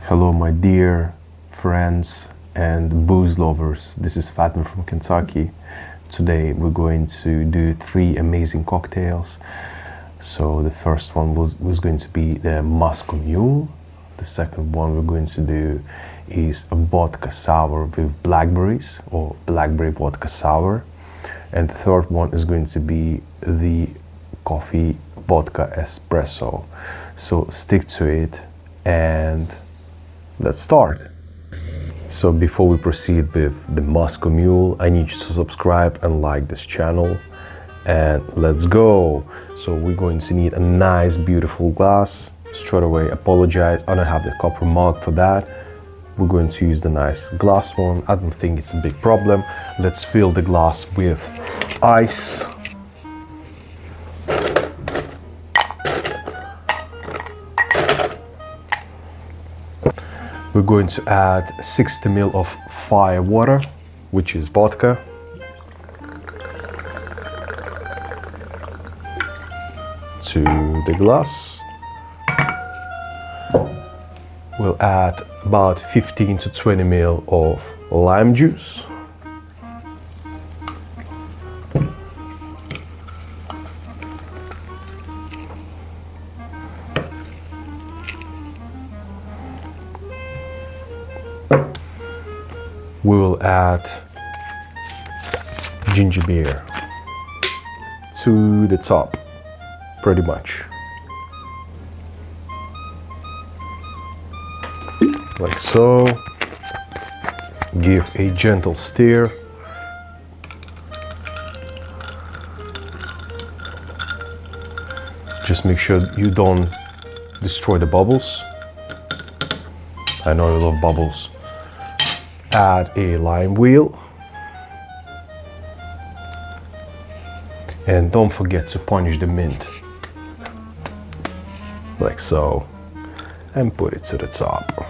Hello, my dear friends and booze lovers. This is Fatma from Kentucky. Today we're going to do 3 amazing cocktails. So the first one was going to be the Moscow Mule. The second one we're going to do is a Vodka Sour with blackberries, or Blackberry Vodka Sour. And the third one is going to be the coffee vodka espresso. So stick to it and let's start. So before we proceed with the Moscow Mule, I need you to subscribe and like this channel, and let's go. So we're going to need a nice beautiful glass. Straight away apologize, I don't have the copper mug for that. We're going to use the nice glass one. I don't think it's a big problem. Let's fill the glass with ice. We're going to add 60 ml of fire water, which is vodka. To the glass. We'll add about 15 to 20 ml of lime juice. We will add ginger beer to the top, pretty much. Like so. Give a gentle stir. Just make sure you don't destroy the bubbles. I know you love bubbles. Add a lime wheel. And don't forget to punch the mint. Like so. And put it to the top.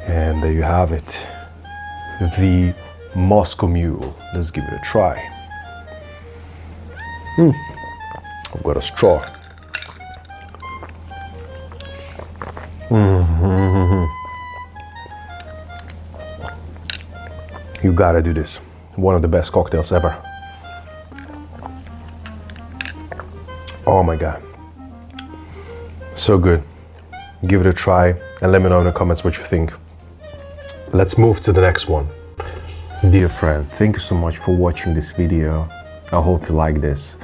And there you have it. The Moscow Mule. Let's give it a try. I've got a straw. You gotta do this. One of the best cocktails ever. Oh my god. So good. Give it a try and let me know in the comments what you think. Let's move to the next one. Dear friend, thank you so much for watching this video. I hope you like this.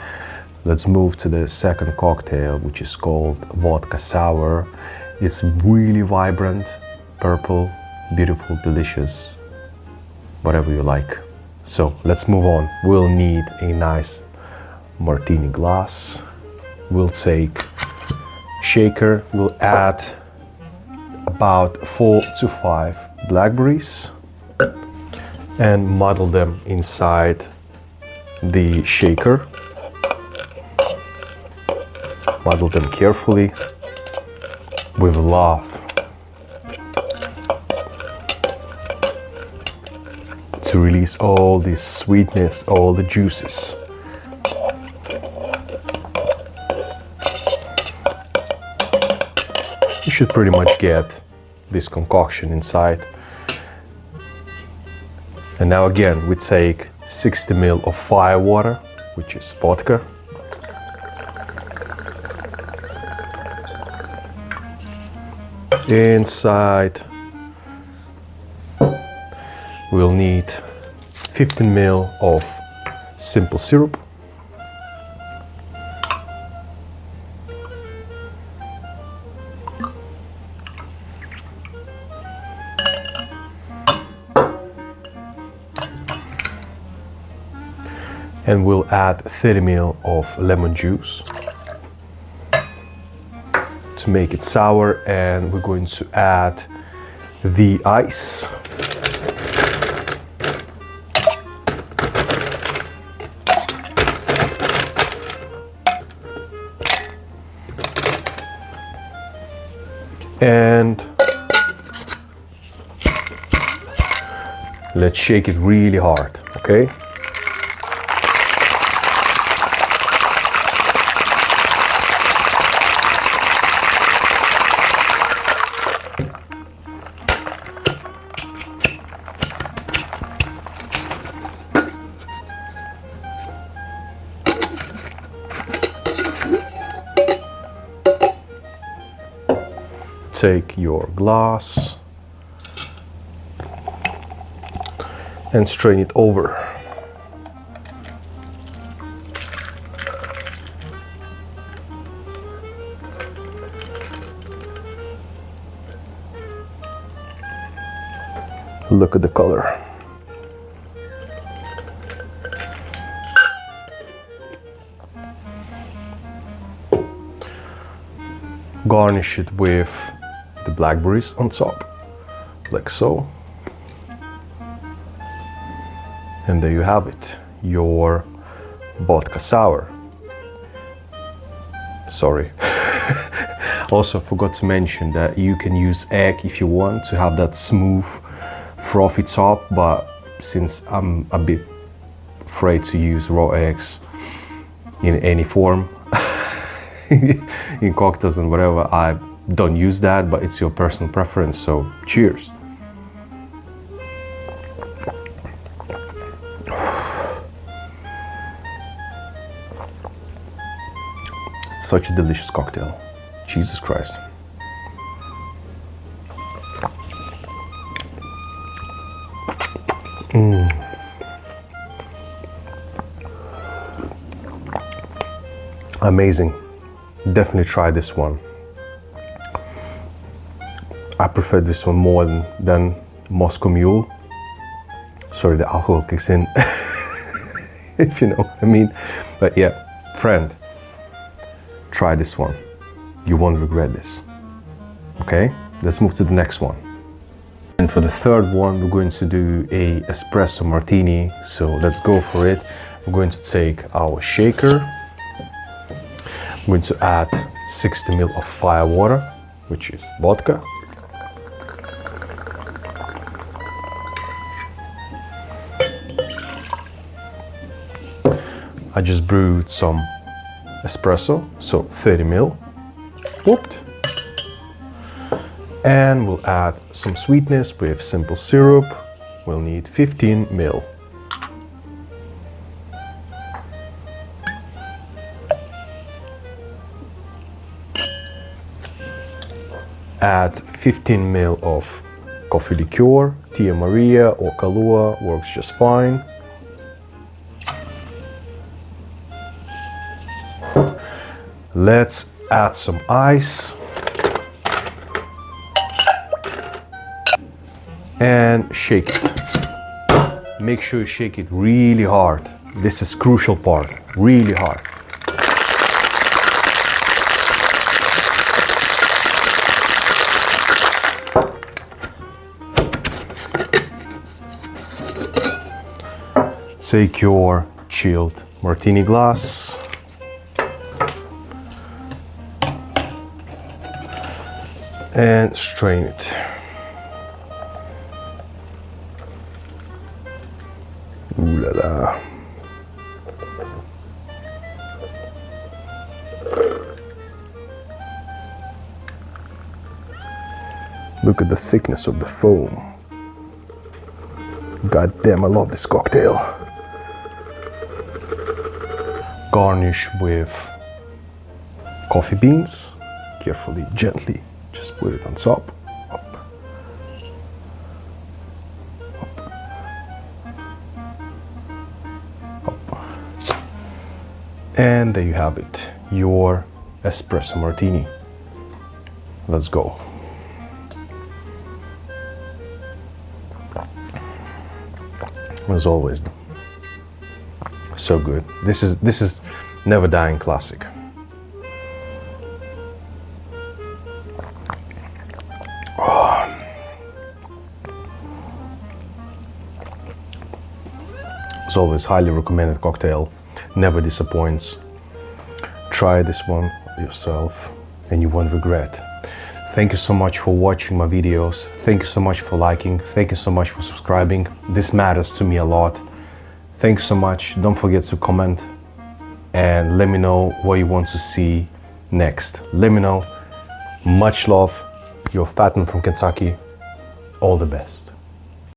Let's move to the second cocktail, which is called Vodka Sour. It's really vibrant, purple, beautiful, delicious, whatever you like. So let's move on. We'll need a nice martini glass. We'll take shaker. We'll add about 4 to 5 blackberries and muddle them inside the shaker. Muddle them carefully with love to release all this sweetness, all the juices. You should pretty much get this concoction inside. And now again we take 60 ml of fire water, which is vodka. Inside we'll need 15 ml of simple syrup. And we'll add 30 ml of lemon juice to make it sour, and we're going to add the ice. And let's shake it really hard, okay? take your glass and strain it over. Look at the color. Garnish it with the blackberries on top, like so. And there you have it, your vodka sour. Sorry. Also forgot to mention that you can use egg if you want to have that smooth, frothy top, but since I'm a bit afraid to use raw eggs in any form, in cocktails and whatever, I don't use that, but it's your personal preference, so cheers. It's such a delicious cocktail. Jesus Christ. Amazing. Definitely try this one. I prefer this one more than Moscow Mule. Sorry, the alcohol kicks in. If you know what I mean. But yeah, friend, try this one. You won't regret this. Okay, let's move to the next one. And for the third one, we're going to do a Espresso Martini. So let's go for it. We're going to take our shaker. I'm going to add 60 ml of fire water, which is vodka. I just brewed some espresso, so 30 ml. Whooped. And we'll add some sweetness with simple syrup. We'll need 15 ml. Add 15 ml of coffee liqueur, Tia Maria or Kahlua, works just fine. Let's add some ice. And shake it. Make sure you shake it really hard. This is crucial part, really hard. Take your chilled martini glass and strain it. Ooh la la. Look at the thickness of the foam. God damn, I love this cocktail. Garnish with coffee beans. Carefully, gently, just put it on top. Up. Up. And there you have it, your espresso martini. Let's go. As always, so good. This is never dying classic. Oh. As always, highly recommended cocktail. Never disappoints. Try this one yourself and you won't regret. Thank you so much for watching my videos. Thank you so much for liking. Thank you so much for subscribing. This matters to me a lot. Thanks so much. Don't forget to comment and let me know what you want to see next. Let me know. Much love. Your Fatman from Kentucky. All the best.